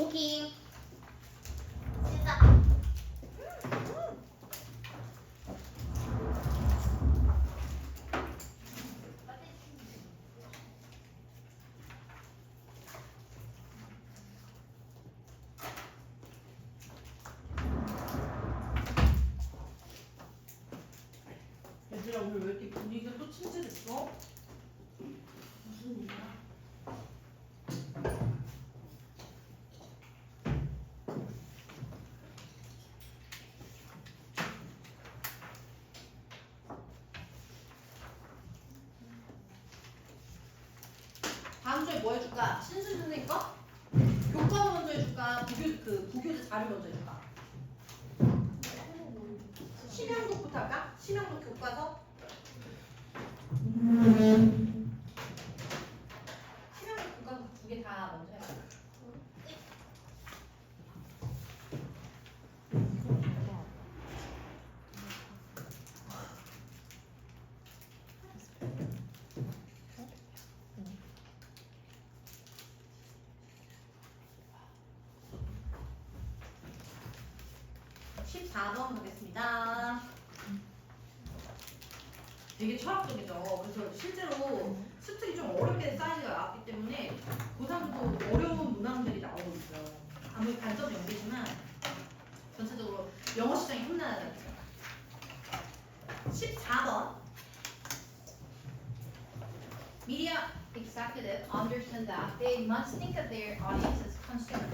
오기. 됐다. 얘들아 오늘 왜 이렇게 분위기가 또 침체됐어? 무슨 일이야? 다음 주에 뭐 해줄까? 신수 선생님 거? 교과서 먼저 해줄까? 부교재 자료 먼저 해줄까? 심양독부터 할까? 심양독 교과서? 심양독 교과서 두 개 다 먼저 해볼까? 14번 가겠습니다. 되게 철학적이죠. 그래서 실제로 수특이 좀 어렵게 사이즈가 나왔기 때문에 고3도 어려운 문항들이 나오고 있어요. 아무리 단점이 연계지만 전체적으로 영어 시장이 험난하다죠. 14번 Media executive understand that they must think of their audience as consumer.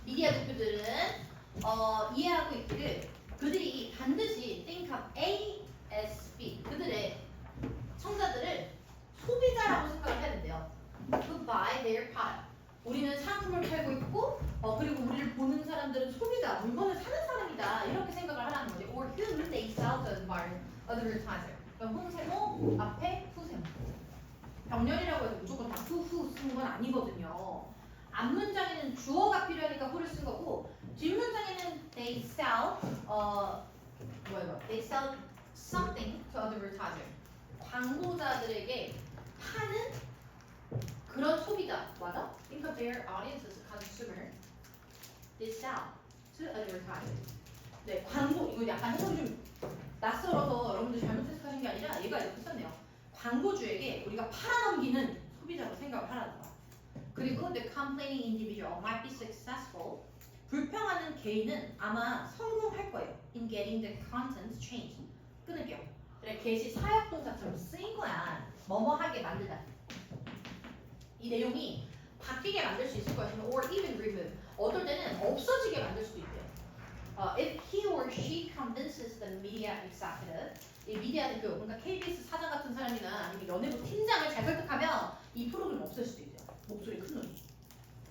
미디어 대표들은 이해하고 있기를 그들이 반드시 think of A as B 그들의 청자들을 소비자라고 생각을 해야 된대요. To buy their product. 우리는 상품을 팔고 있고 그리고 우리를 보는 사람들은 소비자, 물건을 사는 사람이다 이렇게 생각을 하라는 거지. Or whom they sell to advertiser. 그럼 홍세모 앞에 후세모. 병렬이라고 해서 무조건 다 후후 쓰는 건 아니거든요. 앞문장에는 주어가 필요하니까 who를 쓴 거고 뒷문장에는 they sell they sell something to advertiser. 광고자들에게 파는 그런 소비자 맞아? Think of their audience as a consumer. They sell to advertiser. 네, 광고 이거 약간 해석이 좀 낯설어서 여러분들 잘못 해석하신 게 아니라 얘가 이렇게 썼네요. 광고주에게 우리가 팔아넘기는 소비자로 생각을 하라는 거야. 그리고 the complaining individual might be successful. 불평하는 개인은 아마 성공할 거예요. In getting the contents changed. 끊을게요. 그래, get이 사역동사처럼 쓰인 거야. 뭐뭐하게 만들다. 이 내용이 바뀌게 만들 수 있을 것이면 or even remove. 어떨 때는 없어지게 만들 수도 있대요. If he or she convinces the media executive, 이 미디어 대표, 그러니까 KBS 사장 같은 사람이나 아니면 연예부 팀장을 잘 설득하면 이 프로그램 없앨 수도 있죠. 목소리 큰 놈이.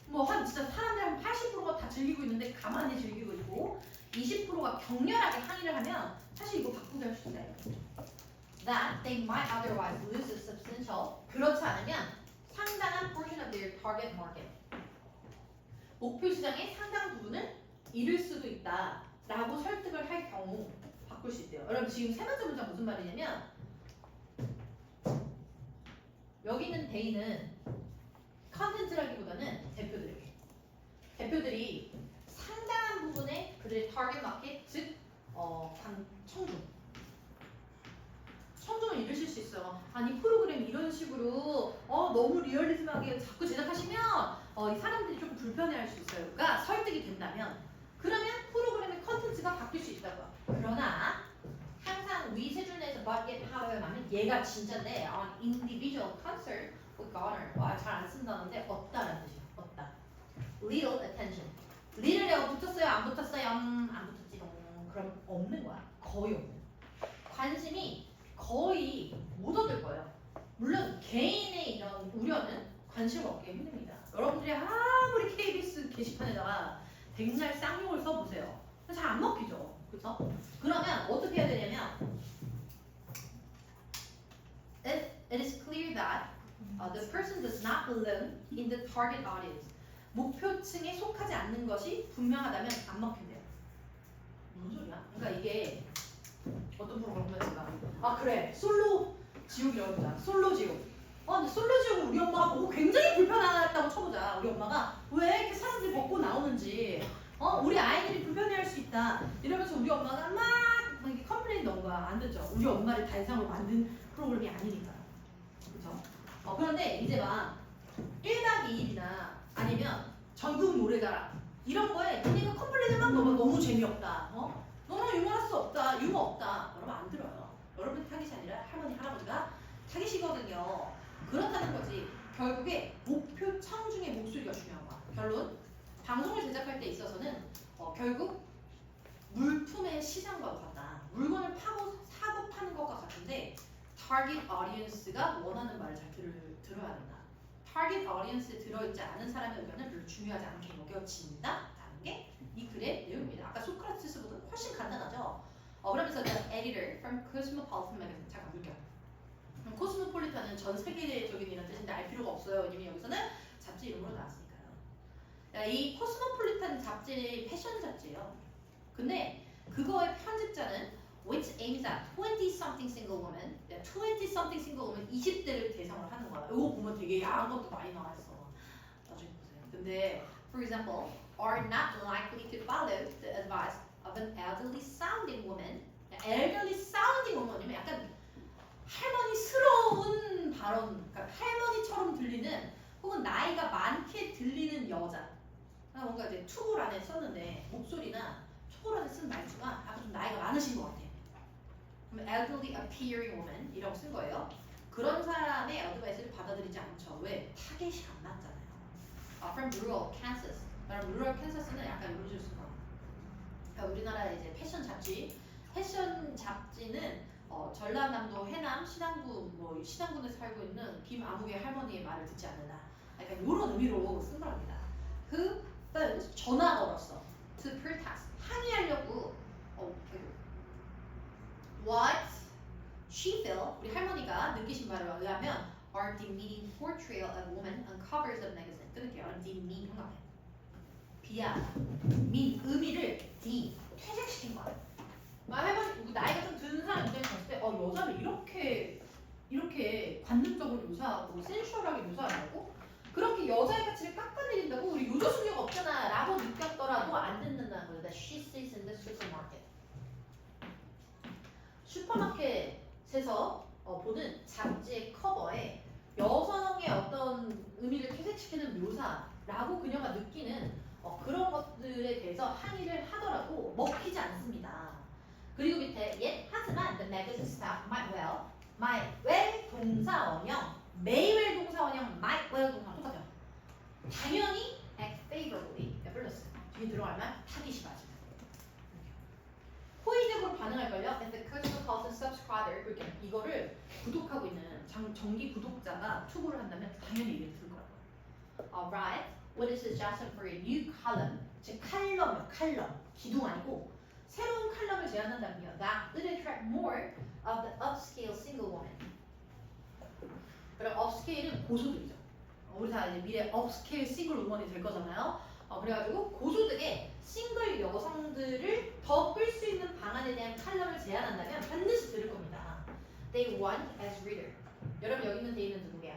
뭐 한 진짜 사람들 한 80%가 다 즐기고 있는데 가만히 즐기고 있고 20%가 격렬하게 항의를 하면 사실 이거 바꾸자 할 수 있어요. That they might otherwise lose a substantial. 그렇지 않으면 상당한 portion of their target market. 목표 시장의 상당 부분을 잃을 수도 있다라고 설득을 할 경우 바꿀 수 있대요. 여러분 지금 세 번째 문장 무슨 말이냐면 여기 있는 데이는 컨텐츠라기보다는 대표들이 상당한 부분의 그들의 타겟 마켓 즉 청중을 잃으실 수 있어요. 아니 프로그램 이런 식으로 너무 리얼리즘하게 자꾸 제작하시면 이 사람들이 조금 불편해할 수 있어요. 그러니까 설득이 된다면 그러면 프로그램의 컨텐츠가 바뀔 수 있다고요. 그러나 항상 위 세 줄 내에서 but yet however는 얘가 진짜인데 on individual concert with garner 잘 안 쓴다는데 없다라는 뜻이에요. 없다. Little attention. little에 붙었어요? 안 붙었어요? 안 붙었지롱. 그럼 없는 거야. 거의 없는. 관심이 거의 못 얻을 거예요. 물론 개인의 이런 우려는 관심을 얻기 힘듭니다. 여러분들이 아무리 KBS 게시판에다가 백날 쌍욕을 써보세요. 잘 안 먹히죠. 그렇죠? 그러면 어떻게 해야 되냐면 If it is clear that the person does not belong in the target audience. 목표층에 속하지 않는 것이 분명하다면 안 먹힌대요. 무슨 소리야? 그러니까 이게 어떤 프로그램이었을까? 아 그래 솔로 지옥이라고 해보자. 솔로 지옥. 근데 솔로 지옥을 우리 엄마가 보고 굉장히 불편하다고 쳐보자. 우리 엄마가 왜 이렇게 사람들이 벗고 나오는지, 우리 아이들이 불편해할 수 있다. 이러면서 우리 엄마가 막 이렇게 컴플레인 넣은 거야. 안 되죠. 우리 엄마를 단상으로 만든 프로그램이 아니니까요. 그렇죠? 그런데 이제 막 1박 2일이나 아니면 전국 노래자랑 이런 거에 언니가 컴플레인을 막 넣으면 너무 재미없다. 너무 유머할 수 없다. 유머 없다. 여러분 안 들어요. 여러분 타깃이 아니라 할머니 할아버지가 타깃이거든요. 그렇다는 거지. 결국에 목표 청중의 목소리가 중요한 거야. 결론 방송을 제작할 때 있어서는 결국 물품의 시장과 같다. 물건을 사고 파는 것과 같은데 target audience가 원하는 말을 잘 들어야 된다. target audience에 들어있지 않은 사람의 의견은 별로 중요하지 않게 여겨진다라는 게 이 글의 내용입니다. 아까 소크라테스보다 훨씬 간단하죠. 그러면서 the editor from Cosmopolitan magazine 잠깐 볼게요. 코스모폴리탄은 전 세계적인 이런 뜻인데 알 필요가 없어요. 왜냐면 여기서는 잡지 이름으로 나왔으니까요. 이 코스모폴리탄 잡지 패션 잡지예요. 근데 그거의 편집자는 which aims at 20-something single woman. 20-something single woman 20대를 대상으로 하는 거야. 이거 보면 되게 야한 것도 많이 나와 있어. 나중에 보세요. 근데 for example, are not likely to follow the advice of an elderly sounding woman. elderly sounding woman이면 약간 할머니스러운 발언, 그러니까 할머니처럼 들리는 혹은 나이가 많게 들리는 여자. 뭔가 이제 투볼 안에 썼는데 목소리나 투볼 안에 쓴 말투가 약간 좀 나이가 많으신 것 같아. 그럼 elderly appearing woman 이라고 쓴 거예요. 그런 사람의 어드바이스를 받아들이지 않죠. 왜? 타겟이 안 맞잖아요. From rural Kansas. rural Kansas는 약간 이런 식으로 쓴 거예요. 그러니까 우리나라의 이제 패션 잡지는 전라남도 해남 신안군 신안군에 살고 있는 김아무개 할머니의 말을 듣지 않는다. 약간 이런 의미로 쓴 거랍니다. 그 phones 전화 걸었어. To protest 항의하려고. What she feel 우리 할머니가 느끼신 바를 의하면 are demeaning portrayal of women on covers of magazine. 끊을게요. demean 한가해. 비하하다. mean 의미를 퇴색시킨 거야. 할머니 나이가 좀 든 사람 입장에서 봤을 때 여자를 이렇게 관능적으로 묘사하고 센슈얼하게 묘사하고 그렇게 여자의 가치를 깎아내린다고 우리 요조수녀가 없잖아 라고 느꼈더라도 안 듣는다는 거예요. That she sees in the supermarket. 슈퍼마켓에서 보는 잡지의 커버에 여성의 어떤 의미를 퇴색시키는 묘사라고 그녀가 느끼는 그런 것들에 대해서 항의를 하더라도 먹히지 않습니다. 그리고 밑에 하지만 the magazine staff might well 동사원형 may well 동사원형 might well 동사원 똑같아요. 당연히 act favorably 플러스 뒤에 들어가면 타깃이 맞아요. 호의적으로 반응할걸요. And the Cosmopolitan subscriber 이거를 구독하고 있는 정기 구독자가 투고를 한다면 당연히 이게 들 거라고요. Alright, what is suggestion for a new column? 즉 칼럼, 기둥 아니고 새로운 칼럼을 제안한다면요. That would attract more of the upscale single woman. 그럼 upscale은 고소득이죠. 우리 다 이제 미래 upscale single woman이 될 거잖아요. 그래가지고 고소득의 싱글 여성들을 더 끌 수 있는 방안에 대한 칼럼을 제안한다면 반드시 들을 겁니다. They want as reader. 여러분 여기 있는 데이는 누구게요?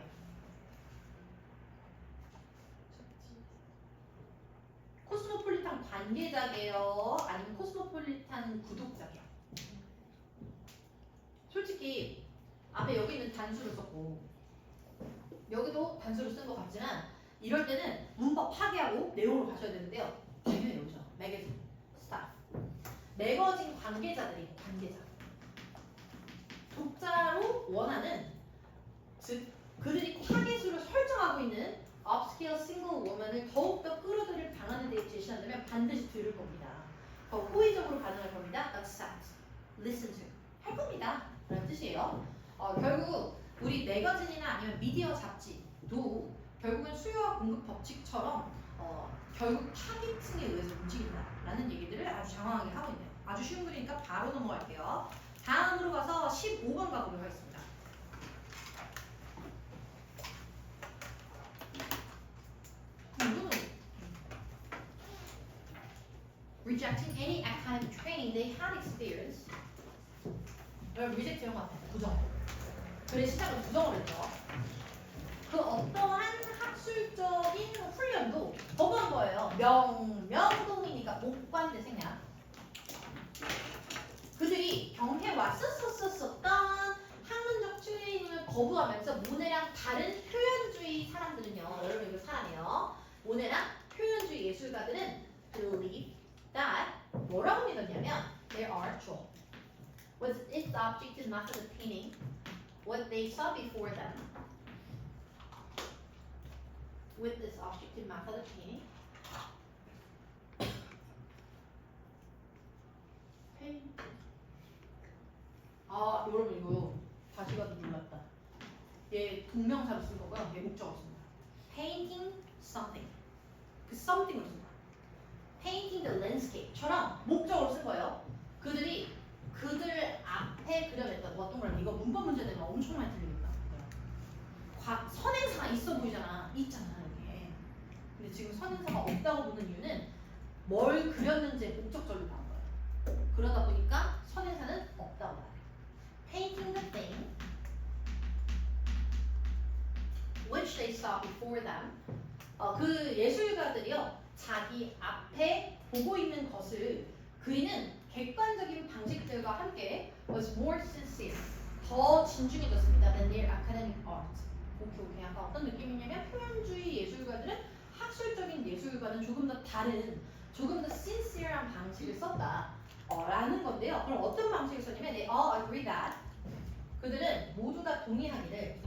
코스모폴리탄 관계자게요? 아니면 코스모폴리탄 구독자게요? 솔직히 앞에 여기 있는 단수를 썼고 여기도 단수를 쓴 것 같지만 이럴 때는 문법 파괴하고 내용으로 가셔야 되는데요. 당연히 여기죠. 매거진 스타프. 매거진 관계자. 독자로 원하는 즉 그들이 타겟으로 설정하고 있는 upscale single woman을 더욱더 끌어들일 방안에 대해 제시한다면 반드시 들을 겁니다. 더 호의적으로 반응할 겁니다. accept, listen to 할 겁니다. 라는 뜻이에요. 결국 우리 매거진이나 아니면 미디어 잡지도 결국은 수요와 공급 법칙처럼 결국 타깃층에 의해서 움직인다라는 얘기들을 아주 장황하게 하고 있네요. 아주 쉬운 글이니까 바로 넘어갈게요. 다음으로 가서 15번 가보도록 하겠습니다. 이거는 rejecting any academic training they had experienced. 여러분 리젝트 이런 거 같아요. 부정. 글의 시작을 부정을 했죠. 그 어떠한 학술적인 훈련도 거부한 거예요. 명명동이니까 목관대 생략. 그들이 경해 왔었던 학문적 트레이닝을 거부하면서 모네랑 다른 표현주의 사람들은요. 여러분 이거 사람이에요. 모네랑 표현주의 예술가들은 believe that 뭐라고 믿었냐면 there are two. Was its object and method of painting what they saw before them with this object and method of painting? 아 여러분 이거 다시 봐도 몰랐다. 얘 동명사로 쓴 거고요. 얘 목적어로 쓴 거야. Painting something. 그 something으로 쓴 거야. Painting the landscape처럼 목적어로 쓴 거예요. 그들이 그들 앞에 그려냈던 뭐 어떤 걸 이거 문법 문제 되면 엄청 많이 틀리겠다. 선행사가 있어 보이잖아. 있잖아 여기에. 근데 지금 선행사가 없다고 보는 이유는 뭘 그렸는지의 목적절로 나온 거예요. 그러다 보니까 선행사는 없다고 봐요. Painting the thing which they saw before them. 그 예술가들이요 자기 앞에 보고 있는 것을 그리는 객관적인 방식들과 함께 was more sincere. 더 진중해졌습니다. than their academic art. 오케이. 약간 어떤 느낌이냐면 표현주의 예술가들은 학술적인 예술과는 조금 더 다른, 조금 더 sincere한 방식을 썼다. 라는 건데요. 그럼 어떤 방식을 썼냐면 they all agree that 그들은 모두 다 동의하기를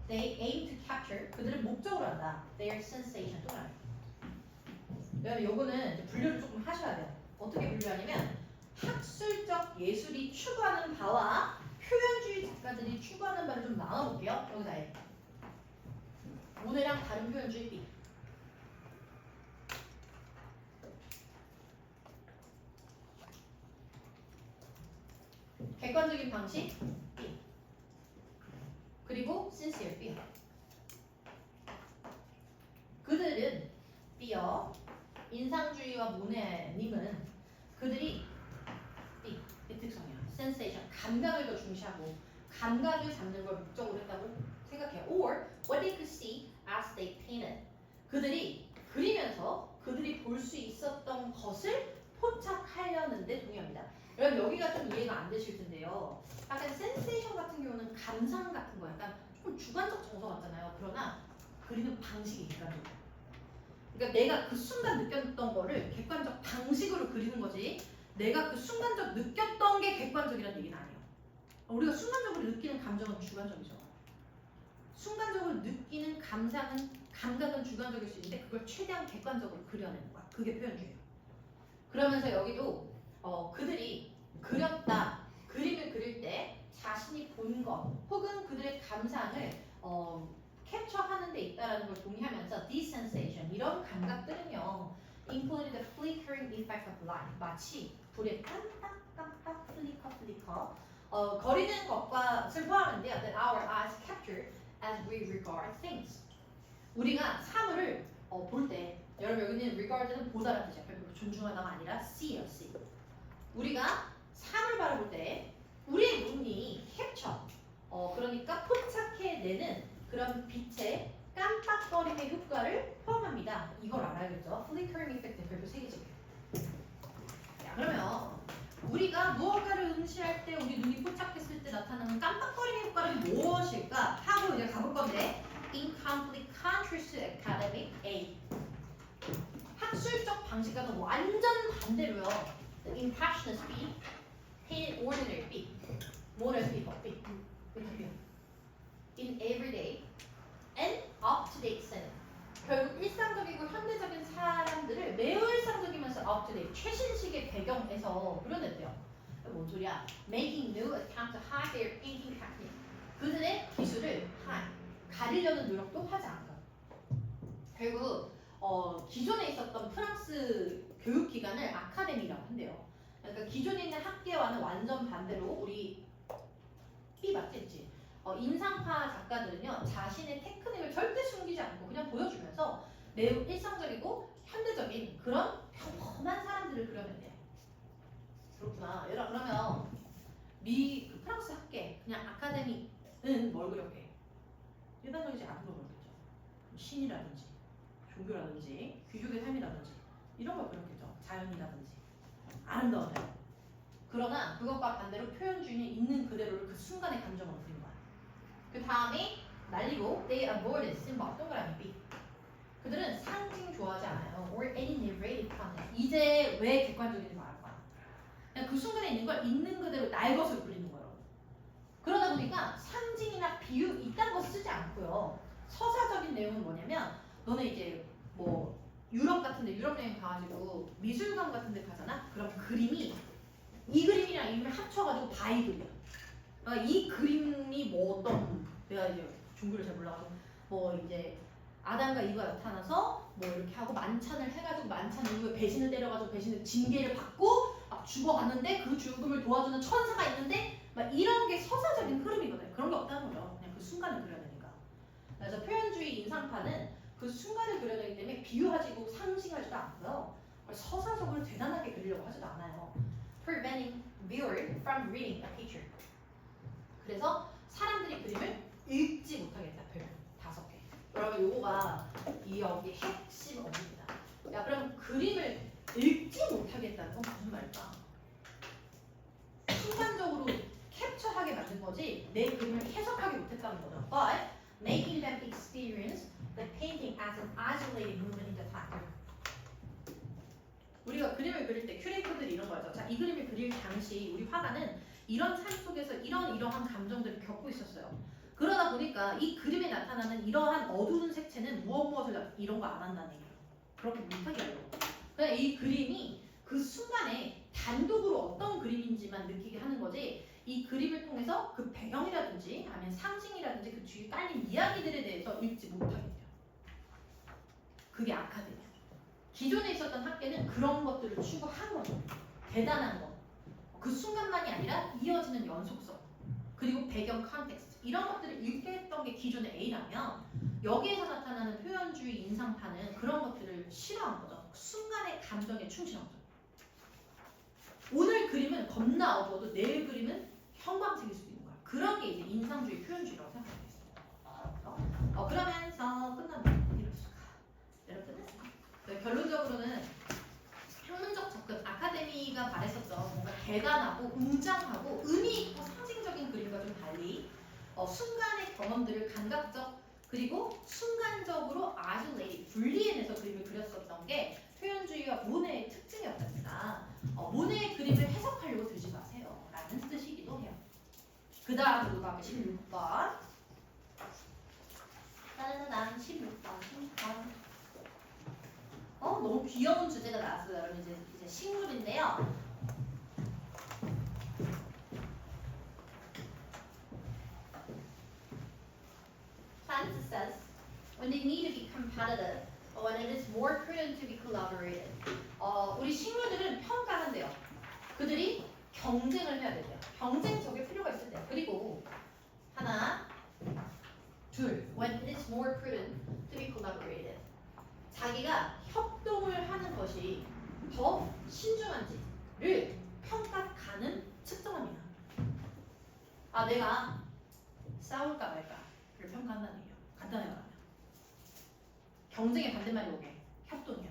they aim to capture 그들은 목적으로 한다. their sensation 또 말해요. 여러분 요거는 분류를 조금 하셔야 돼요. 어떻게 분류하냐면 학술적 예술이 추구하는 바와 표현주의 작가들이 추구하는 바를 좀 나눠볼게요. 여기다 해. 모네랑 다른 표현주의 B. 객관적인 방식 B. 그리고 sincere B. 그들은 B요. 인상주의와 모네님은 그들이 B 특성이야. sensation 감각을 더 중시하고 감각을 잡는 걸 목적으로 했다고 생각해요. Or what they could see as they painted. 그들이 그리면서 그들이 볼 수 있었던 것을 포착하려는데 동의합니다. 여러분 여기가 좀 이해가 안 되실 텐데요. 약간 sensation 같은 경우는 감상 같은 거 약간 조금 주관적 정서 같잖아요. 그러나 그리는 방식이 객관적이에요. 그러니까 내가 그 순간 느꼈던 거를 객관적 방식으로 그리는 거지 내가 그 순간적 느꼈던 게 객관적이라는 얘기는 아니에요. 우리가 순간적으로 느끼는 감정은 주관적이죠. 순간적으로 느끼는 감각은 주관적일 수 있는데 그걸 최대한 객관적으로 그려내는 거야. 그게 표현주의예요. 그러면서 여기도 그들이 그렸다, 그림을 그릴 때 자신이 본 것 혹은 그들의 감상을 캡처하는 데 있다는 걸 동의하면서 this sensation 이런 감각들은요 including the flickering effect of light 마치 불의 깜빡깜빡 플리커 거리는 것을 포함하는데요 that our eyes capture as we regard things 우리가 사물을 볼 때 여러분 여기는 regard는 보다라는 뜻이야. 별로 존중하다가 아니라 see요 see 우리가 사물 바라볼 때 우리의 눈이 캡처 그러니까 포착해내는 그런 빛의 깜빡거림의 효과를 포함합니다. 이걸 알아야겠죠? flickering effect 별표 3개지. 자 그러면 우리가 무언가를 응시할 때 우리 눈이 포착했을 때 나타나는 깜빡거림의 효과는 무엇일까 하고 이제 가볼 건데 in complete contrast to academic A 학술적 방식과는 완전 반대로요. The impressionist B, painted ordinary B, modern people B, in everyday and up-to-date setting. 결국 일상적이고 현대적인 사람들을 매우 일상적이면서 up-to-date, 최신식의 배경에서 그려냈대요. 뭔 소리야? Making no attempt to hide their painting technique. 그들의 기술을 가리려는 노력도 하지 않아요. 결국 기존에 있었던 프랑스 교육기관을 아카데미라고 한대요. 그러니까 기존에 있는 학계와는 완전 반대로 우리 B 맞겠지? 인상파 작가들은요 자신의 테크닉을 절대 숨기지 않고 그냥 보여주면서 매우 일상적이고 현대적인 그런 평범한 사람들을 그려낸대요. 그렇구나. 얘들아 그러면 그 프랑스 학계 그냥 아카데미는 뭘 뭘 그렸게? 일반적이지 않은 걸 그렸겠죠. 신이라든지 종교라든지 귀족의 삶이라든지 이런 걸 그렸겠죠. 자연이라든지 아름다운 자연. 그러나 그것과 반대로 표현주의는 있는 그대로를 그 순간의 감정으로 그린 거야. 그 다음에 날리고 they avoided symbol 동그라미 B. 그들은 상징 좋아하지 않아요. or any narrative content. 이제 왜 객관적인지 말할 거야. 그냥 그 순간에 있는 걸 있는 그대로 날 것을 그리는 거예요. 그러다 보니까 상징이나 비유 이딴 거 쓰지 않고요. 서사적인 내용은 뭐냐면 너네 이제 뭐 유럽 같은데 유럽 여행 가가지고 미술관 같은데 가잖아. 그럼 그림이 이 그림이랑 이 그림을 합쳐가지고 바이블이야. 그러니까 이 그림이 뭐 어떤 내가 이제 종교를 잘 몰라가지고 뭐 이제 아담과 이브가 나타나서 뭐 이렇게 하고 만찬을 해가지고 만찬 이후에 배신을 때려가지고 배신을 징계를 받고 막 죽어갔는데 그 죽음을 도와주는 천사가 있는데 막 이런 게 서사적인 흐름이거든. 그런 게 없다는 거죠. 그냥 그 순간을 그려야 되니까. 그래서 표현주의 인상파는 그 순간을 그려야 되기 때문에 비유하지고 상징하지도 않고요. 서사적으로 대단하게 그리려고 하지도 않아요. Preventing viewer from reading a picture. 그래서 사람들이 그림을 읽지 못하겠다. 표현 5개. 여러분 요거가 이 여기 핵심 어디입니다. 야 그럼 그림을 읽지 못하겠다는 건 무슨 말일까? 순간적으로 캡처하게 만든 거지 내 그림을 해석하게 못했다는 거죠. But making them experience the painting as an isolated movement in the time. 우리가 그림을 그릴 때 큐레이터들이 이런 거죠. 자, 이 그림을 그릴 당시 우리 화가는 이런 삶 속에서 이러한 감정들을 겪고 있었어요. 그러다 보니까 이 그림에 나타나는 이러한 어두운 색채는 무엇을 이런 거 안 한다는 얘기예요. 그렇게 못하게 하려고. 그냥 이 그림이 그 순간에 단독으로 어떤 그림인지만 느끼게 하는 거지 이 그림을 통해서 그 배경이라든지 아니면 상징이라든지 그 뒤에 깔린 이야기들에 대해서 읽지 못하게 돼요. 그게 아카데미야. 기존에 있었던 학계는 그런 것들을 추구한 거죠. 대단한 거. 그 순간만이 아니라 이어지는 연속성. 그리고 배경 컨텍스트. 이런 것들을 읽게 했던 게 기존의 A라면 여기에서 나타나는 표현주의 인상파는 그런 것들을 싫어한 거죠. 순간의 감정에 충실한 거죠. 오늘 그림은 겁나 어두워도 내일 그림은 형광색일 수도 있는 거야. 그런 게 이제 인상주의 표현주의라고 생각하겠습니다. 그러면서 끝나면 이럴 수가. 여러분 끝났어요. 결론적으로는 학문적 접근, 아카데미가 말했었죠. 뭔가 대단하고 웅장하고 의미 있고 상징적인 그림과 좀 달리 순간의 경험들을 감각적 그리고 순간적으로 아이솔레이트, 분리해내서 그림을 그렸었던 게 표현주의와 모네의 특징이었답니다. 모네의 그림을 해석하려고 들지 마세요. 라는 뜻이기도 해요. 그 다음으로 가면 16번. 따다단 16번. 너무 귀여운 주제가 나왔어요. 여러분 이제 식물인데요. Science says when they need to be competitive, when it is more prudent to be collaborated. 우리 식물들은 평가한대요. 그들이 경쟁을 해야 된대요. 경쟁적일 필요가 있을 때. 그리고 하나, 둘, when it is more prudent to be collaborated. 자기가 협동을 하는 것이 더 신중한지를 평가하는 측정합니다. 내가 싸울까 말까를 평가한다는 얘기예요. 간단하게 말하면. 경쟁의 반대말이 뭐게? 협동이야.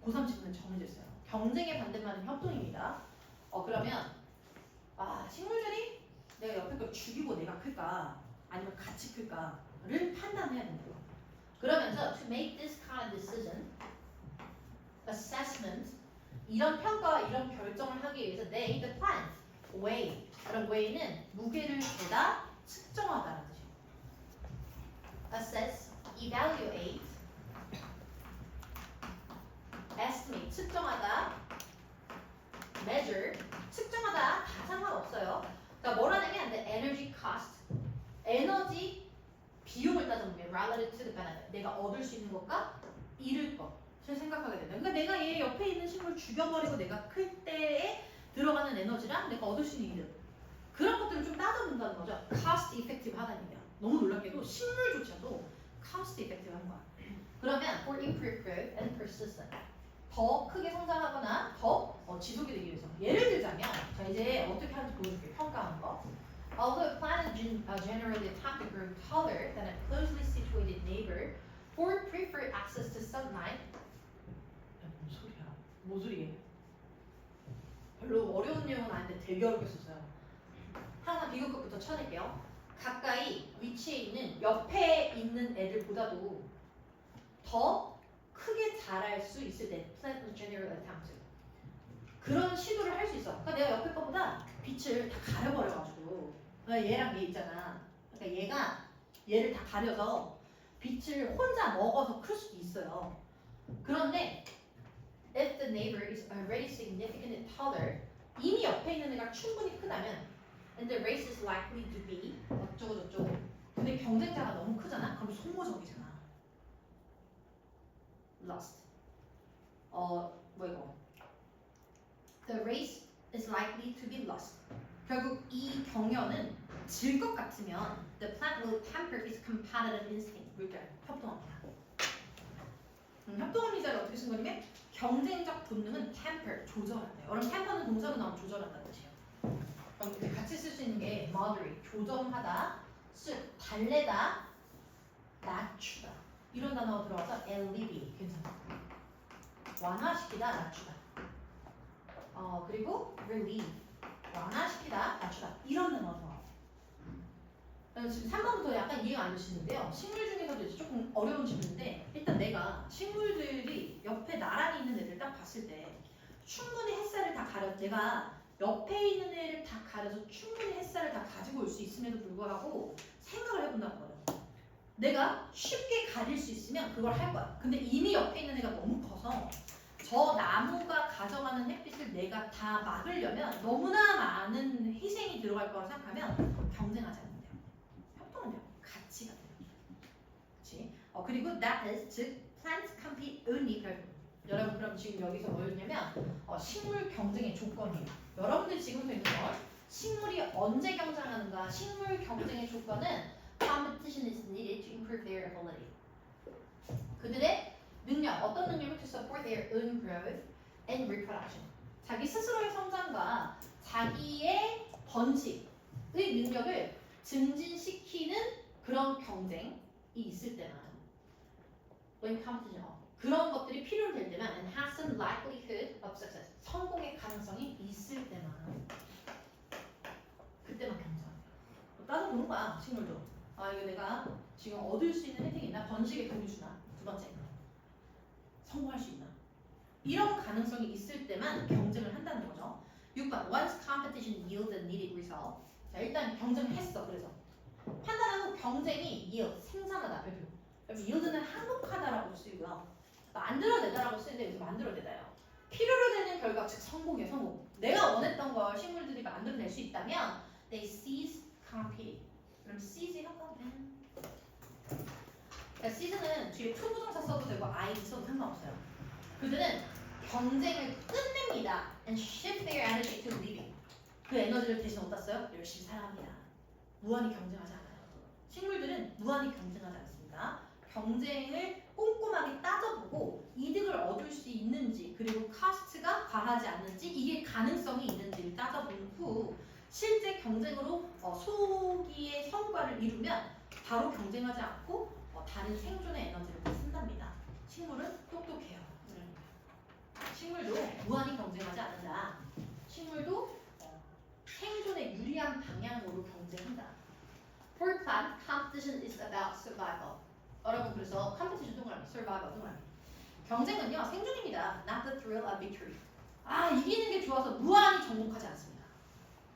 고3 친구는 정해져 있어요. 경쟁의 반대말은 협동입니다. 그러면 식물들이 내가 옆에 걸 죽이고 내가 클까 아니면 같이 클까를 판단해야 된다. 그러면서 to make this kind of decision, assessment, 이런 평가와 이런 결정을 하기 위해서 they, the plant, weigh. 그런 weigh는 무게를 재다, 측정하다라는 뜻이에요. assess, evaluate, estimate, 측정하다, measure, 측정하다 다 상관없어요. 그러니까 뭐라냐면 the energy cost, 에너지 비용을 따져보면 relative to the benefit, 내가 얻을 수 있는 것과 잃을 것을 생각하게 된다. 그러니까 내가 얘 옆에 있는 식물 죽여버리고 내가 클 때에 들어가는 에너지랑 내가 얻을 수 있는 이득, 그런 것들을 좀 따져본다는 거죠. cost effective 하다는 얘기야. 너무 놀랍게도 식물조차도 cost effective 한 거야. 그러면 for improved and persistent, 더 크게 성장하거나 더 지속이 되기 위해서. 예를 들자면 자 이제 어떻게 하는지 보여줄게. 평가하는 거. Although a plant generally attack to grow taller than a closely situated neighbor for preferred access to sunlight. 야, 뭔 소리야? 뭔 소리해? 별로 어려운 내용은 아닌데 되게 어렵게 썼어요. 항상 비교급부터 쳐낼게요. 가까이 위치해 있는 옆에 있는 애들보다도 더 크게 자랄 수 있을 때 plant generally attack to. 그런 시도를 할 수 있어. 그러니까 내가 옆에 거보다 빛을 다 가려버려가지고 얘랑 얘 있잖아. 그러니까 얘가 얘를 다 가려서 빛을 혼자 먹어서 클 수도 있어요. 그런데 if the neighbor is already significantly taller, 이미 옆에 있는 애가 충분히 크다면 and the race is likely to be 어쩌고 저쩌고. 근데 경쟁자가 너무 크잖아. 그럼 소모적이잖아. lost. 뭐 이거? The race is likely to be lost. 결국 이 경연은 질 것 같으면 the plant will temper its competitive instinct. 이렇게 협동합니다. 협동한 미사를 어떻게 쓴 거냐면 경쟁적 본능은 temper, 조절한대요. 여러분 temper는 동사로 나오면 조절한다는 뜻이에요. 그럼 이렇게 같이 쓸 수 있는 게 moderate, 조정하다, 달래다, 낮추다. 이런 단어가 들어와서 alleviate, 괜찮아. 완화시키다, 낮추다. 그리고 relieve, 완화시키다, 낮추다. 이런 단어가 들어와요. 지금 3번부터 약간 이해가 안 되시는데요. 식물 중에서도 이제 조금 어려운 질문인데 일단 내가 식물들이 옆에 나란히 있는 애들 딱 봤을 때 충분히 햇살을 다 가려 내가 옆에 있는 애를 다 가려서 충분히 햇살을 다 가지고 올 수 있음에도 불구하고 생각을 해본다는 거예요. 내가 쉽게 가릴 수 있으면 그걸 할 거야. 근데 이미 옆에 있는 애가 너무 커서 저 나무가 가져가는 햇빛을 내가 다 막으려면 너무나 많은 희생이 들어갈 거라고 생각하면 경쟁하지 않는데요. 협동은 돼요. 같이 가요. 그렇지? 그리고 that is 즉 plants compete only 여러분 그럼 지금 여기서 뭐였냐면 식물 경쟁의 조건이에요. 여러분들 지금부터 있는 건 식물이 언제 경쟁하는가? 식물 경쟁의 조건은 competition is needed to improve their ability. 그들의 능력, 어떤 능력을 to support their own growth and reproduction. 자기 스스로의 성장과 자기의 번식의 능력을 증진시키는 그런 경쟁이 있을 때만 when competition 그런 것들이 필요될 때만 and has some likelihood of success 성공의 가능성이 있을 때만 그때만 경쟁합니다. 따져보는 거야 식물도. 이거 내가 지금 얻을 수 있는 혜택이 있나? 번식에 도움이 주나? 두 번째 성공할 수 있나? 이런 가능성이 있을 때만 경쟁을 한다는 거죠. 6번 Once competition yields the needed result. 자 일단 경쟁을 했어. 그래서 판단하고 경쟁이 yield 생산하다 별표. yield는 항복하다라고 쓰이고요. 만들어내다라고 쓰는데 여기서 만들어내다요. 필요로 되는 결과 즉 성공이에요. 성공. 내가 원했던 걸 식물들이 만들어낼 수 있다면 they cease competing. 그럼 cease 한번 cease는 뒤에 투부정사 써도 되고 I 써도 상관없어요. 그들은 경쟁을 끝냅니다. and shift their energy to living. 그 에너지를 대신 어디다 써요? 열심히 살아갑니다. 무한히 경쟁하지 않아요. 식물들은 무한히 경쟁하지 않습니다. 경쟁을 꼼꼼하게 따져보고 이득을 얻을 수 있는지 그리고 카스트가 과하지 않는지 이게 가능성이 있는지를 따져본 후 실제 경쟁으로 소기의 성과를 이루면 바로 경쟁하지 않고 다른 생존의 에너지를 쓴답니다. 식물은 똑똑해요. 식물도 무한히 경쟁하지 않는다. 식물도 생존에 유리한 방향으로 경쟁한다. For plant, competition is about survival. 여러분 그래서 competition 동그라미, survival 동그라미. 경쟁은요 생존입니다. Not the thrill of victory. 이기는 게 좋아서 무한히 정복하지 않습니다.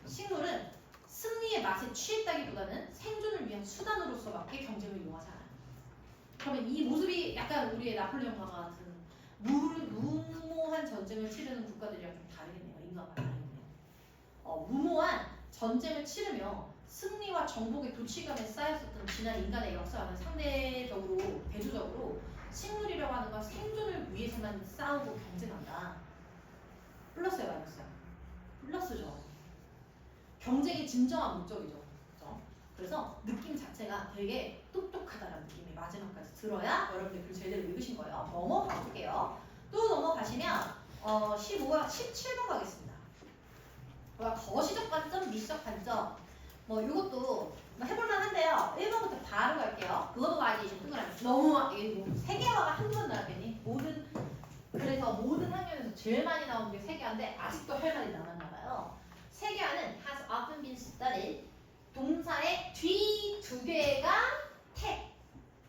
식물은 승리의 맛에 취했다기보다는 생존을 위한 수단으로서밖에 경쟁을 이용하지 않아요. 그러면 이 모습이 약간 우리의 나폴레옹 강화 같은 무모한 전쟁을 치르는 국가들이랑 좀 다르겠네요. 인간과 다르겠네요. 무모한 전쟁을 치르며 승리와 정복의 도취감에 쌓였었던 지난 인간의 역사와는 상대적으로 대조적으로 식물이라고 하는 건 생존을 위해서만 싸우고 경쟁한다. 플러스야 마이너스야? 플러스죠. 경쟁의 진정한 목적이죠. 그렇죠? 그래서 느낌 자체가 되게 똑똑하다라는 느낌이 마지막까지 들어야 여러분들 글 제대로 읽으신 거예요. 넘어가 볼게요. 또 넘어가시면 15와 17번 가겠습니다. 거시적 관점, 미적 관점. 뭐 이것도 뭐 해볼만 한데요. 1번부터 바로 갈게요. 글로벌라이제이션 동그라미. 너무 이게 뭐 세계화가 한두 번 나왔겠니? 그래서 모든 학년에서 제일 많이 나오는 게 세계화인데 아직도 할 말이 남았나 봐요. 세계화는 has often been studied. 동사의 뒤 두 개가 태,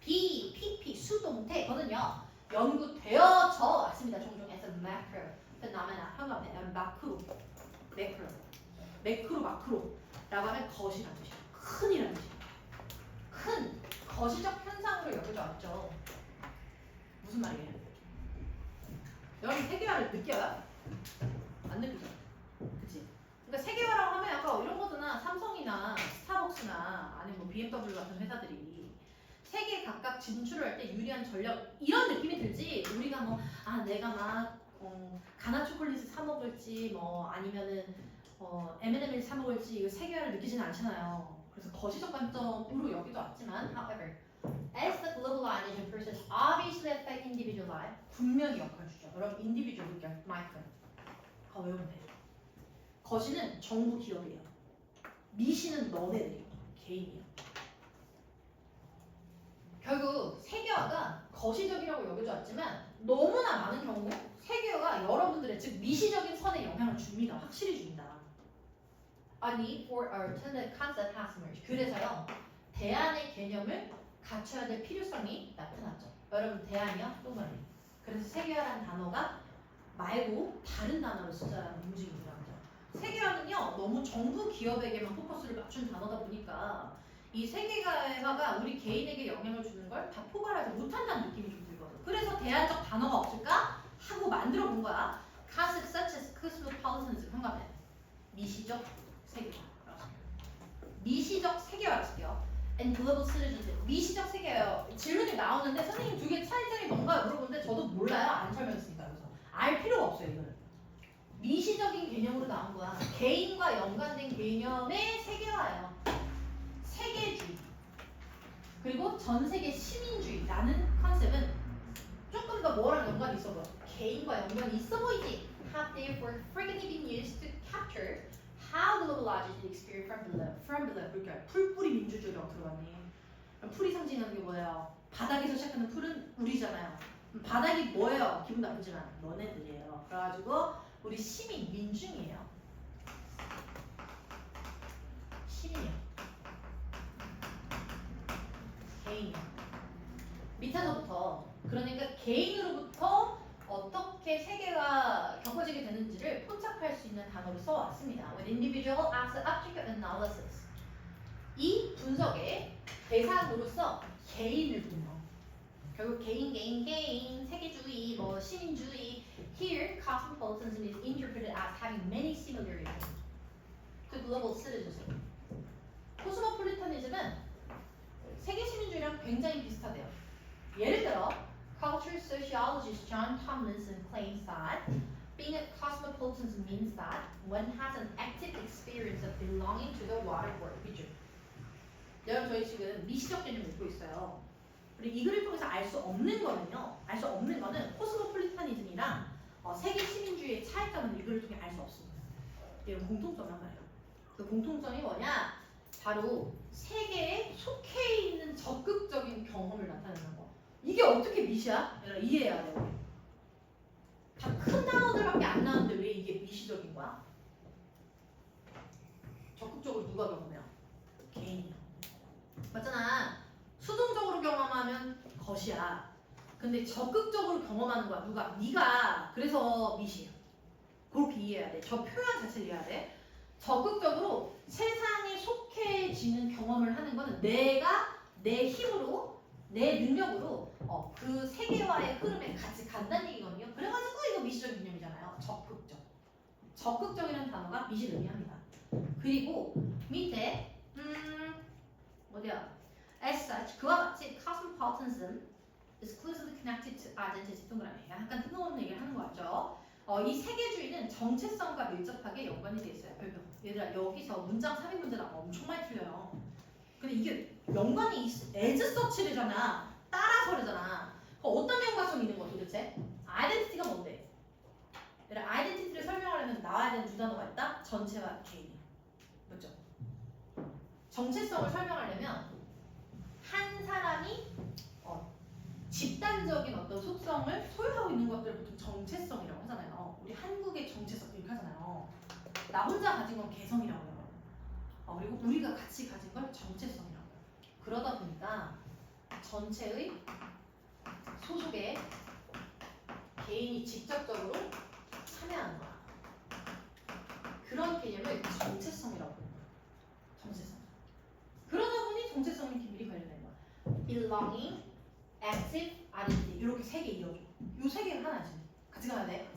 PP, 수동태거든요. 연구되어져 왔습니다. 종종 as a macro phenomena. 한번 마크로라고 하면 거시라는 뜻이에요. 큰이라는 뜻이에요. 큰 거시적 현상으로 여겨져 왔죠. 무슨 말이에요? 여러분 세계화를 느껴요? 안 느끼죠? 그치? 그러니까 세계화라고 하면 아까 이런 거잖아. 삼성이나 스타벅스나 아니면 뭐 BMW 같은 회사들이 세계 각각 진출을 할 때 유리한 전력 이런 느낌이 들지. 우리가 뭐 내가 막 가나 초콜릿을 사 먹을지 뭐 아니면은 M&M을 사 먹을지 이거 세계화를 느끼지는 않잖아요. 그래서 거시적 관점으로 여기도 왔지만, however, as the globalization process obviously affect individual life, 분명히 역할 주죠. 여러분 individual 느껴, micro. 외우면 돼요. 거시는 정부 기업이에요. 미시는 너네들이에요. 개인이에요. 결국 세계화가 거시적이라고 여겨져 왔지만 너무나 많은 경우 세계화가 여러분들의 즉 미시적인 선에 영향을 줍니다. 확실히 줍니다. A need for alternative concept has emerged. 그래서요, 대안의 개념을 갖춰야 될 필요성이 나타났죠. 여러분 대안이요? 동그라미. 그래서 세계화라는 단어가 말고 다른 단어를 쓰자라는 움직임이 들어가죠. 세계화는요, 너무 정부 기업에게만 포커스를 맞춘 단어다 보니까 이 세계화가 우리 개인에게 영향을 주는 걸 다 포괄하지 못한다는 느낌이 좀 들거든. 그래서 대안적 단어가 없을까 하고 만들어 본 거야. Concepts such as cosmopolitanism, 한가면 미시적 세계화. 미시적 세계화를 쓸게요. And global citizenship. 미시적 세계화요. 질문이 나오는데 선생님 두 개 차이점이 뭔가요? 물어보는데 저도 몰라요. 안 설명했으니까. 그래서 알 필요가 없어요. 이거는. 미시적인 개념으로 나온 거야. 개인과 연관된 개념의 세계화예요. 세계주의. 그리고 전 세계 시민주의라는 컨셉은 조금 더 뭐랑 연관이 있어 보여. 개인과 연관이 있어 보이지. Have therefore frequently been used to capture how globalization is experienced from below. 그러니까 풀뿌리 민주주의라고 들어봤니? 풀이 상징하는 게 뭐예요? 바닥에서 시작하는 풀은 우리잖아요. 바닥이 뭐예요? 기분 나쁘지만 너네들이에요. 그래가지고 우리 시민, 민중이에요. 시민이요. 개인이요. 밑에서부터 그러니까 개인으로부터 어떻게 세계가 겪어지게 되는지를 포착할 수 있는 단어를 써왔습니다. With individual as object of analysis. 이 분석의 대상으로서 개인을 본 거. 결국 개인, 세계주의, 뭐 시민주의. Here, cosmopolitanism is interpreted as having many similarities to global citizenship. 코스모폴리타니즘은 세계 시민주의랑 굉장히 비슷하대요. 예를 들어, culture sociologist John Tomlinson claims that being a cosmopolitan means that one has an active experience of belonging to the water world. 그죠? 여러분 저희 지금 미시적 개념을 읽고 있어요. 그리고 이 글을 통해서 알 수 없는 거는요. 알 수 없는 거는 코스모폴리타니즘이랑 세계 시민주의의 차이점은 이 글을 통해 알 수 없습니다. 이런 공통점이 하나예요. 그 공통점이 뭐냐? 바로 세계에 속해 있는 적극적인 경험을 나타내는 거. 이게 어떻게 미시야? 여러분 이해해야 돼요. 다 큰 단어들밖에 안 나오는데 왜 이게 미시적인 거야? 적극적으로 누가 경험해요? 개인이요. 맞잖아. 수동적으로 경험하면 것이야. 근데 적극적으로 경험하는 거야. 누가? 네가. 그래서 미시야. 그렇게 이해해야 돼. 저 표현 자체를 이해해야 돼. 적극적으로 세상에 속해지는 경험을 하는 거는 내가 내 힘으로, 내 능력으로 그 세계화의 흐름에 같이 간다는 얘기거든요. 그래가지고 이거 미시적 개념이잖아요. 적극적. 적극적이라는 단어가 미시를 의미합니다. 그리고 밑에 어디야? As such, 그와 같이 cosmopolitanism is closely connected to identity. 동그라미. 약간 뜬금없는 얘기를 하는 거 같죠? 이 세계주의는 정체성과 밀접하게 연관이 돼 있어요. 별표. 얘들아 여기서 문장 3인 문제 나오면 엄청 많이 틀려요. 근데 이게 연관이 as such래잖아. 따라서래잖아. 어떤 연관성이 있는 거야 도대체? 아이덴티티가 뭔데? 얘들아 아이덴티티를 설명하려면 나와야 되는 두 단어가 있다. 전체와 개인. 맞죠? 정체성을 설명하려면 한 사람이 집단적인 어떤 속성을 소유하고 있는 것들을 보통 정체성이라고 하잖아요. 우리 한국의 정체성 이렇게 하잖아요. 나 혼자 가진 건 개성이라고 해요. 그리고 우리가 같이 가진 걸 정체성이라고 해요. 그러다 보니까 전체의 소속에 개인이 직접적으로 참여하는 거야. 그런 개념을 정체성이라고 해요. 정체성. 그러다 보니 정체성이 긴밀히 관련된 거야. belonging, active, identity 이렇게 세 개 이어줘. 요 세 개가 하나지. 같이 가야 돼.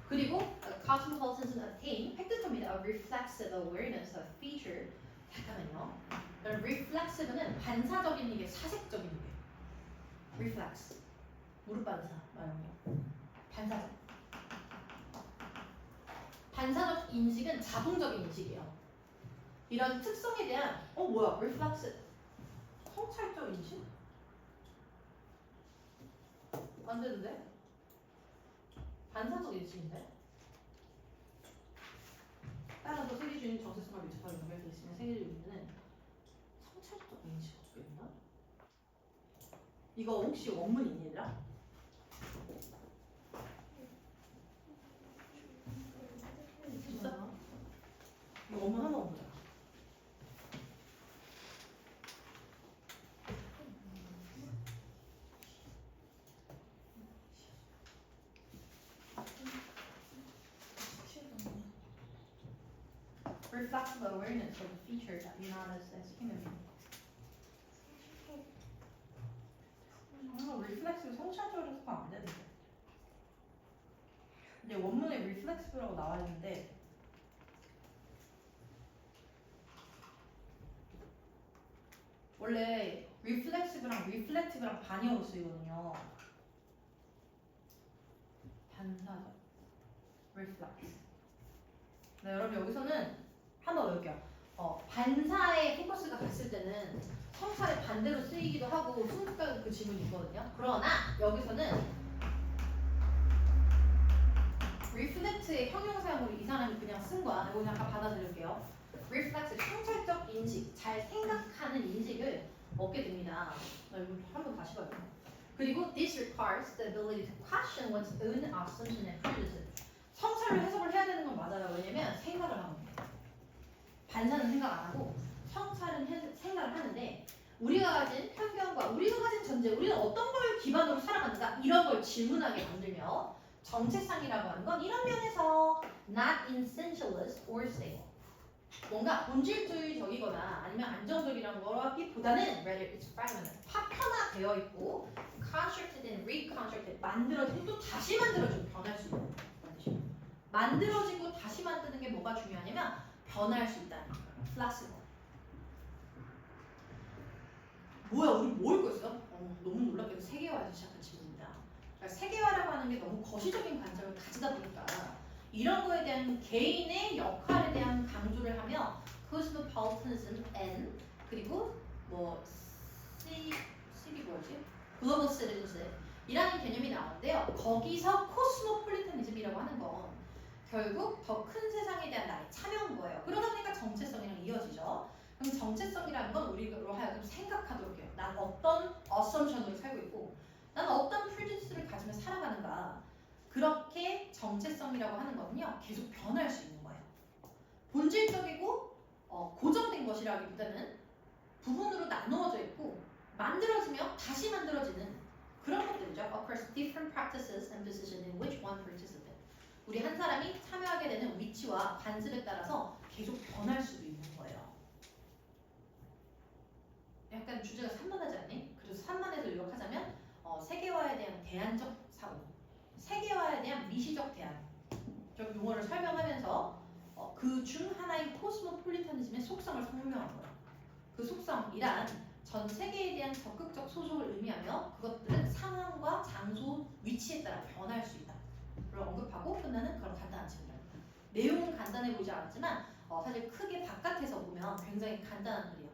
그리고 cosmopolitanism attain 획득합니다. A reflexive awareness of feature. 잠깐만요. reflexive는 반사적인 이게 사색적인 이게. reflex. 무릎 반사. 반사적. 반사적 인식은 자동적인 인식이에요. 이런 특성에 대한 뭐야? reflexive. 성찰적 인식? 안 되는데? 반사적 인식인데? 따라서 세계주의는 정체성과 밀접하게 연결되어 있으면 세계주의는 성찰적 인식 어떻게 됐나? 이거 혹시 원문 있니 얘들아? 있어? 이거 원문 한번 보자. Reflexive awareness of the feature that unite us as human beings. reflexive 성찰적으로 해석하면 안 되는데. 이제 원문에 reflexive라고 나와 있는데 원래 reflexive랑 reflective랑 반이어로 쓰이거든요. 반사적, reflex. 네, 여러분 여기서는 한번 외울게요. 반사의 포커스가 갔을 때는 성찰의 반대로 쓰이기도 하고 순수하게 그 지문이 있거든요. 그러나 여기서는 reflect의 형용사형으로 이 사람이 그냥 쓴 거야. 이거 잠깐 받아들일게요. reflect, 성찰적 인식, 잘 생각하는 인식을 얻게 됩니다. 나 이거 한번 다시 봐요. 그리고 this requires the ability to question one's own assumption and prejudice. 성찰로 해석을 해야 되는 건 맞아요. 왜냐면 생각을 하거든요. 반사는 생각 안 하고 성찰은 생각을 하는데 우리가 가진 편견과 우리가 가진 전제, 우리는 어떤 걸 기반으로 살아가는가 이런 걸 질문하게 만들며 정체성이라고 하는 건 이런 면에서 not essentialist or stable. 뭔가 본질주의적이거나 아니면 안정적이라는 거라기보다는 rather it's fragmented. 파편화되어 있고 constructed and reconstructed. 만들어지고 또 다시 만들어지고 변할 수 있는 뜻이에요. 만들어지고 다시 만드는 게 뭐가 중요하냐면 변할 수 있다는 거예요. flexible. 뭐야 우리 뭐 읽고 있어? 너무 놀랍게도 세계화에서 시작한 질문입니다. 그러니까 세계화라고 하는 게 너무 거시적인 관점을 가지다 보니까 이런 거에 대한 개인의 역할에 대한 강조를 하며 cosmopolitanism and 그리고 뭐 C이 뭐지? global citizenship 이라는 개념이 나오는데요. 거기서 cosmopolitanism이라고 하는 건 결국 더 큰 세상에 대한 나의 참여인 거예요. 그러다 보니까 정체성이랑 이어지죠. 그럼 정체성이라는 건 우리로 하여금 생각하도록 해요. 난 어떤 assumption으로 살고 있고 난 어떤 prejudice를 가지며 살아가는가. 그렇게 정체성이라고 하는 거는요. 계속 변할 수 있는 거예요. 본질적이고 고정된 것이라기보다는 부분으로 나누어져 있고 만들어지며 다시 만들어지는 그런 것들이죠. Across different practices and positions in which one participant. 우리 한 사람이 참여하게 되는 위치와 관습에 따라서 계속 변할 수도 있는 거예요. 약간 주제가 산만하지 않니? 그래서 산만해서 요약하자면 세계화에 대한 대안적 사고, 세계화에 대한 미시적 대안적 용어를 설명하면서 그 중 하나인 코스모폴리타니즘의 속성을 설명한 거예요. 그 속성이란 전 세계에 대한 적극적 소속을 의미하며 그것들은 상황과 장소, 위치에 따라 변할 수 있다. 를 언급하고 끝나는 그런 간단한 질문입니다. 내용은 간단해 보이지 않았지만 사실 크게 바깥에서 보면 굉장히 간단한 글이에요.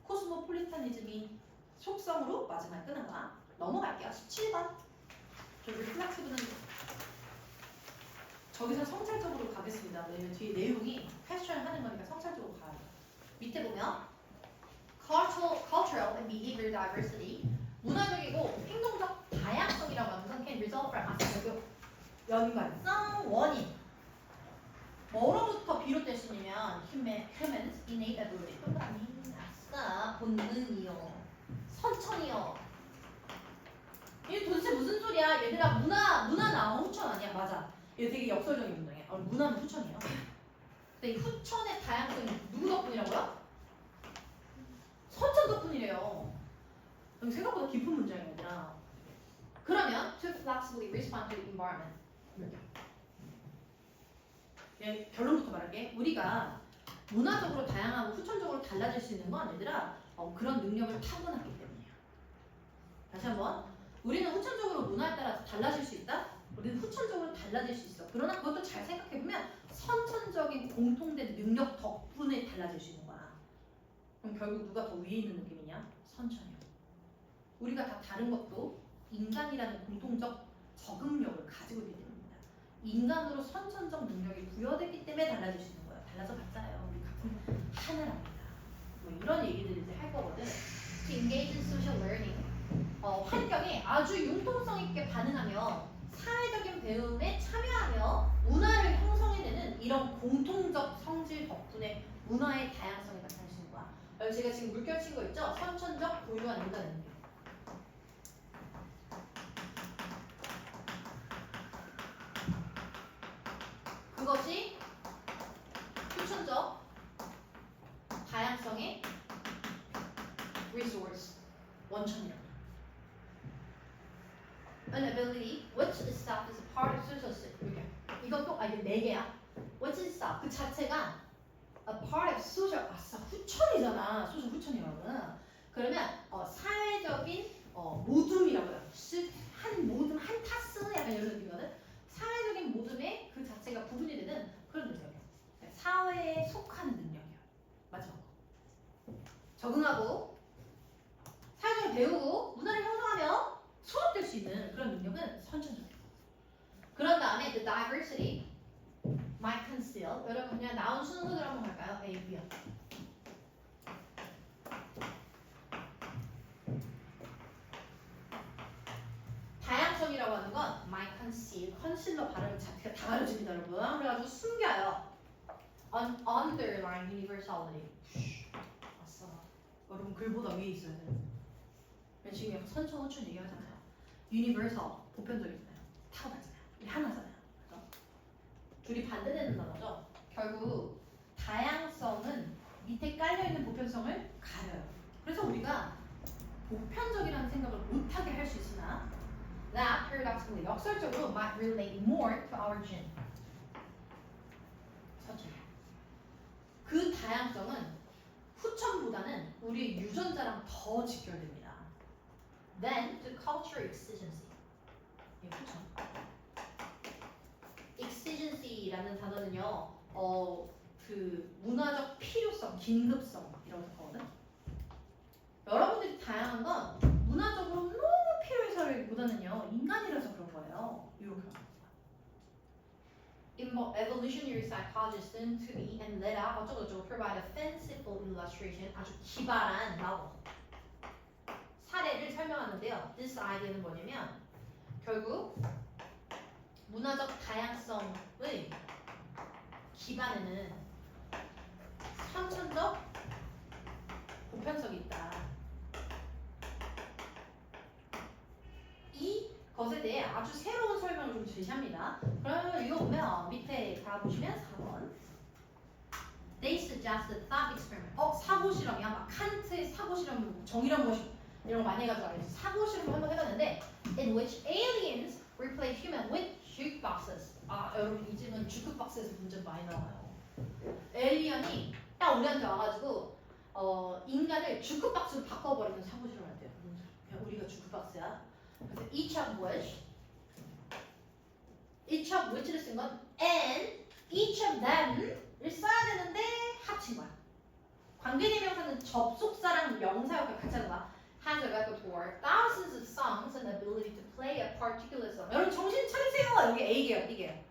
코스모폴리타니즘이 속성으로 마지막에 끝난 거야. 넘어갈게요. 17번. 저 리플렉티브는 저기서 성찰적으로 가겠습니다. 왜냐면 뒤에 내용이 퀘스천 하는 거니까 성찰적으로 가야 돼요. 밑에 보면 cultural and behavior diversity 문화적이고 행동적 다양성이라고 하는 건 can result from 아까 연관성 원인 뭐로부터 비롯될 수 있냐면 humans innate ability 동그라미 아싸 본능이요 선천이요 이게 도대체 무슨 소리야 얘들아 문화 나온 후천 아니야 맞아 이거 되게 역설적인 문장이야 문화는 후천이에요 근데 이 후천의 다양성이 누구 덕분이라고요? 선천 덕분이래요 생각보다 깊은 문장이야 얘들아 그러면 to flexibly respond to the environment 결론부터 말할게. 우리가 문화적으로 다양하고 후천적으로 달라질 수 있는 건 얘들아 그런 능력을 타고났기 때문이야. 다시 한번 우리는 후천적으로 문화에 따라서 달라질 수 있다? 우리는 후천적으로 달라질 수 있어. 그러나 그것도 잘 생각해보면 선천적인 공통된 능력 덕분에 달라질 수 있는 거야. 그럼 결국 누가 더 위에 있는 느낌이냐? 선천이야. 우리가 다 다른 것도 인간이라는 공통적 적응력을 가지고 있기 때문에 인간으로 선천적 능력이 부여됐기 때문에 달라질 수 있는 거예요. 달라서 봤자요. 우리 같은 하나랍니다. 뭐 이런 얘기들을 이제 할 거거든. To engage in social learning. 환경에 아주 융통성 있게 반응하며 사회적인 배움에 참여하며 문화를 형성해내는 이런 공통적 성질 덕분에 문화의 다양성이 나타날 수 있는 거야. 제가 지금 물결 친 거 있죠? 선천적 고유한 인간 능력. 그것이 후천적 다양성의 resource 원천이다. An ability which itself is a part of social system. 이것도 이게 네 개야. Which itself 그 자체가 a part of social 후천이잖아. 소셜 후천이라고는. 그러면 사회적인 모둠이라고 해요. 한 모둠 한 타스 약간 이런 느낌이거든. 사회적인 모둠의 그 자체가 부분이 되는 그런 능력이야. 사회에 속하는 능력이야. 맞죠? 적응하고 사회적으로 배우고 문화를 형성하며 소속될 수 있는 그런 능력은 선천적이야. 그런 다음에 the diversity might conceal. 여러분 그냥 나온 순서대로 한번 갈까요? A, B요. 다양성이라고 하는 건 might conceal. 컨실러 발음 자체가 다 가려집니다, 여러분. 그래가지고 숨겨요. Underline universality. 왔어. 여러분 글보다 위에 있어야 돼요. 지금 약간 선천 후천 얘기하잖아요. universal 보편적이잖아요. 타고나잖아요. 우리 하나잖아요. 그죠? 둘이 반대되는 단어죠. 결국 다양성은 밑에 깔려있는 보편성을 가려요. 그래서 우리가 보편적이라는 생각을 못하게 할 수 있으나 that paradoxically 역설적으로 might relate more to our gene. 그 다양성은 후천보다는 우리의 유전자랑 더 직결됩니다. Then to cultural exigency. 예, 후천. exigency라는 단어는요, 그 문화적 필요성, 긴급성이라고 듣거든. 여러분들이 다양한 건 문화적으로 너무 필요해서보다는요 인간이라서 그런 거예요. 이렇게. Evolutionary psychologist은 to be and let out 어쩌고저쩌고 provide a fanciful illustration 아주 기발한 나오 사례를 설명하는데요. This idea는 뭐냐면 결국 문화적 다양성의 기반에는 선천적 보편성이 있다. 이 것에 대해 아주 새로운 설명을 좀 제시합니다. 그러면 이거 보면 밑에 가보시면 4번 They suggest a thought experiment. 사고 실험이야. 막 칸트의 사고 실험, 정의란 무엇이 이런 거 많이 해가지고 알겠어. 사고 실험을 한번 해봤는데 in which aliens replace human with jukeboxes. 여러분 이 집은 주크박스에서 문제 많이 나와요. 에일리언이 딱 우리한테 와가지고 인간을 주크박스로 바꿔버리는 사고 실험을 한대요. 그냥 우리가 주크박스야. 그래서 each of which를 쓴 건 and each of them을 써야 되는데 합친 거야. 관계대명사는 접속사랑 명사역을 같이 하는 거야. Has a repertoire, thousands of songs, and ability to play a particular song. 여러분 정신 차리세요. 여기 A예요, B예요.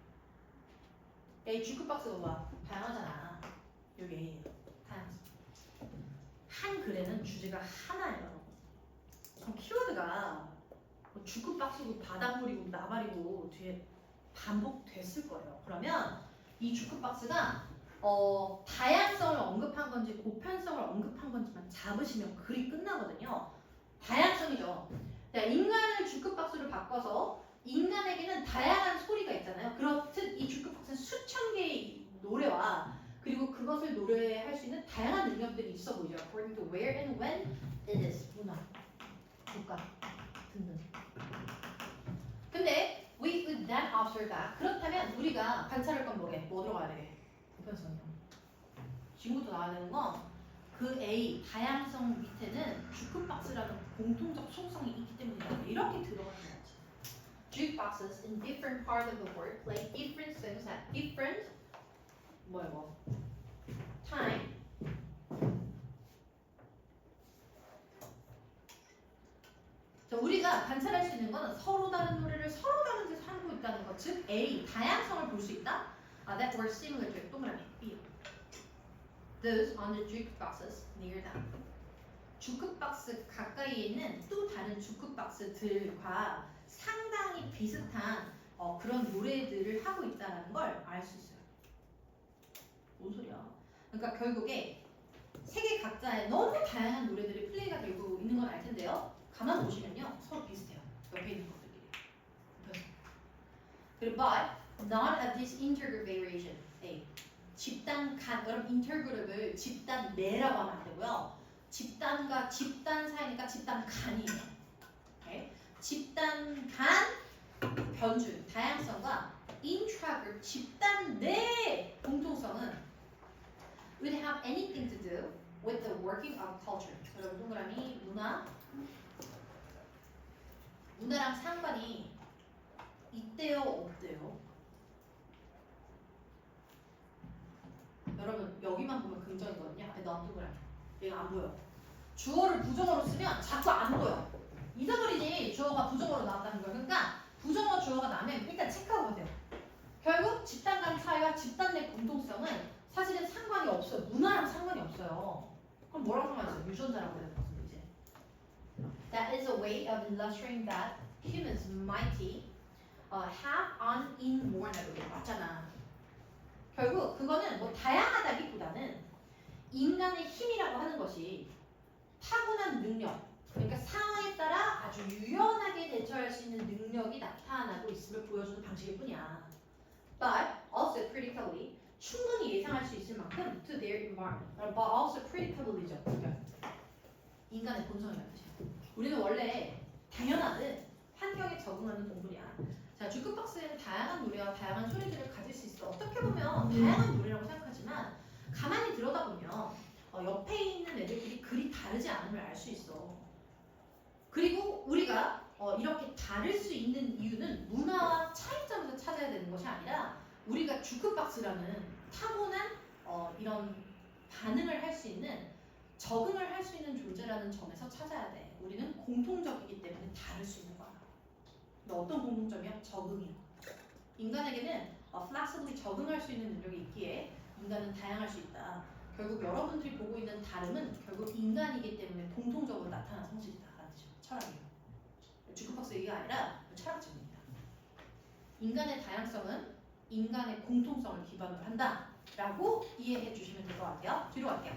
이 주크박스가 봐. 다양하잖아. 여기 A예요. 다양하죠. 한 글에는 주제가 하나예요, 여러분. 그럼 키워드가 뭐 주크박스고 바닷물이고 나발이고 뒤에 반복됐을 거예요. 그러면 이 주크박스가 다양성을 언급한 건지 보편성을 언급한 건지만 잡으시면 글이 끝나거든요. 다양성이죠. 자, 인간을 주크박스로 바꿔서 인간에게는 다양한 소리가 있잖아요. 그렇듯 이 주크박스는 수천 개의 노래와 그리고 그것을 노래할 수 있는 다양한 능력들이 있어 보이죠. According to where and when it is. 문화, 국가 등등. 근데 we would then observe that. 그렇다면 우리가 관찰할 건 뭐게? 뭐 들어가야 되게? 보편성이요. 지금부터 나와야 되는 건 그 A 다양성 밑에는 주크박스라는 공통적 속성이 있기 때문이다. 이렇게 들어가는 거지. Jukeboxes in different parts of the world play different songs at different time. 자, 우리가 관찰할 수 있는 건 서로 다른 노래를 서로 다른 데서 하고 있다는 것, 즉 A 다양성을 볼 수 있다. That were similar to 동그라미 B. Those on the jukeboxes near them. 주크박스 가까이에 있는 또 다른 주크박스들과 상당히 비슷한 그런 노래들을 하고 있다는 걸 알 수 있어요. 뭔 소리야? 그러니까 결국에 세계 각자의 너무 다양한 노래들이 플레이가 되고 있는 건 알 텐데요. 가만 보시면요, 서로 비슷해요. 옆에 있는 것들끼리. 그리고 but not of this integer variation. A. 집단 간, 여러분 인터그룹을 집단 내라고 하면 안 되고요. 집단과 집단 사이니까 집단 간이에요. 오케이? 집단 간 변주 다양성과 인트라그룹 집단 내 공통성은 would have anything to do with the working of culture. 여러분 동그라미 문화랑 상관이 있대요, 없대요? 여러분 여기만 보면 긍정이거든요. 너무 동그라미. 얘가 안 보여. 주어를 부정어로 쓰면 자꾸 안 보여. 잊어버리지 주어가 부정어로 나왔다는 걸. 그러니까 부정어 주어가 나면 일단 체크하고 가세요. 결국 집단 간 사이와 집단 내 공통성은 사실은 상관이 없어요. 문화랑 상관이 없어요. 그럼 뭐라고 말하죠? 유전자라고 해야 되는 이제. That is a way of illustrating that humans might have an inborn ability. 맞잖아. 결국 그거는 뭐 다양하다기보다는 인간의 힘이라고 하는 것이 타고난 능력, 그러니까 상황에 따라 아주 유연하게 대처할 수 있는 능력이 나타나고 있음을 보여주는 방식일 뿐이야. But also critically, 충분히 예상할 수 있을 만큼 to their environment. But also critically죠. 인간의 본성이라는 뜻이야. 우리는 원래 당연하듯 환경에 적응하는 동물이야. 자, 주크박스에는 다양한 노래와 다양한 소리들을 가질 수 있어. 어떻게 보면 다양한 노래라고 생각하지만 가만히 들여다보면 옆에 있는 애들끼리 그리 다르지 않음을 알 수 있어. 그리고 우리가 이렇게 다를 수 있는 이유는 문화와 차이점에서 찾아야 되는 것이 아니라 우리가 주크박스라는 타고난 이런 반응을 할 수 있는 적응을 할 수 있는 존재라는 점에서 찾아야 돼. 우리는 공통적이기 때문에 다를 수 있는 거야. 근데 어떤 공통점이야? 적응이야. 인간에게는 flexibly 적응할 수 있는 능력이 있기에 인간은 다양할 수 있다. 결국 여러분들이 보고 있는 다름은 결국 인간이기 때문에 공통적으로 나타난 성질이다라는 뜻이죠. 철학이에요. 주크박스 얘기가 아니라 철학적입니다. 인간의 다양성은 인간의 공통성을 기반으로 한다라고 이해해 주시면 될 것 같아요. 뒤로 갈게요.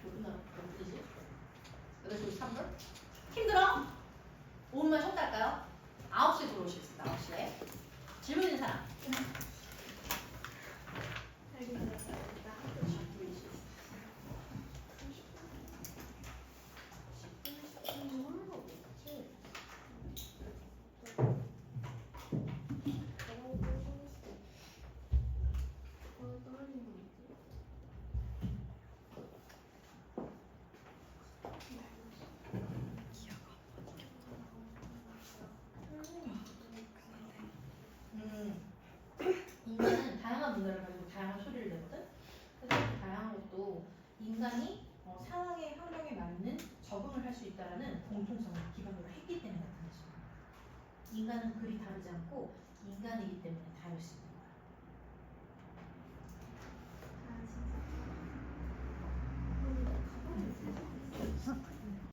몇 분이지? 8시 53분? 힘들어? 5분만 쉬었다 할까요? 9시에 들어오시겠습니다. 9시에. 질문 있는 사람? 인간은 다양한 문화를 가지고 다양한 소리를 내거든. 그래서 그 다양한 것도 인간이 상황의 환경에 맞는 적응을 할 수 있다는 공통성을 기반으로 했기 때문에 나타나죠. 인간은 그리 다르지 않고 인간이기 때문에 다를 수 있다.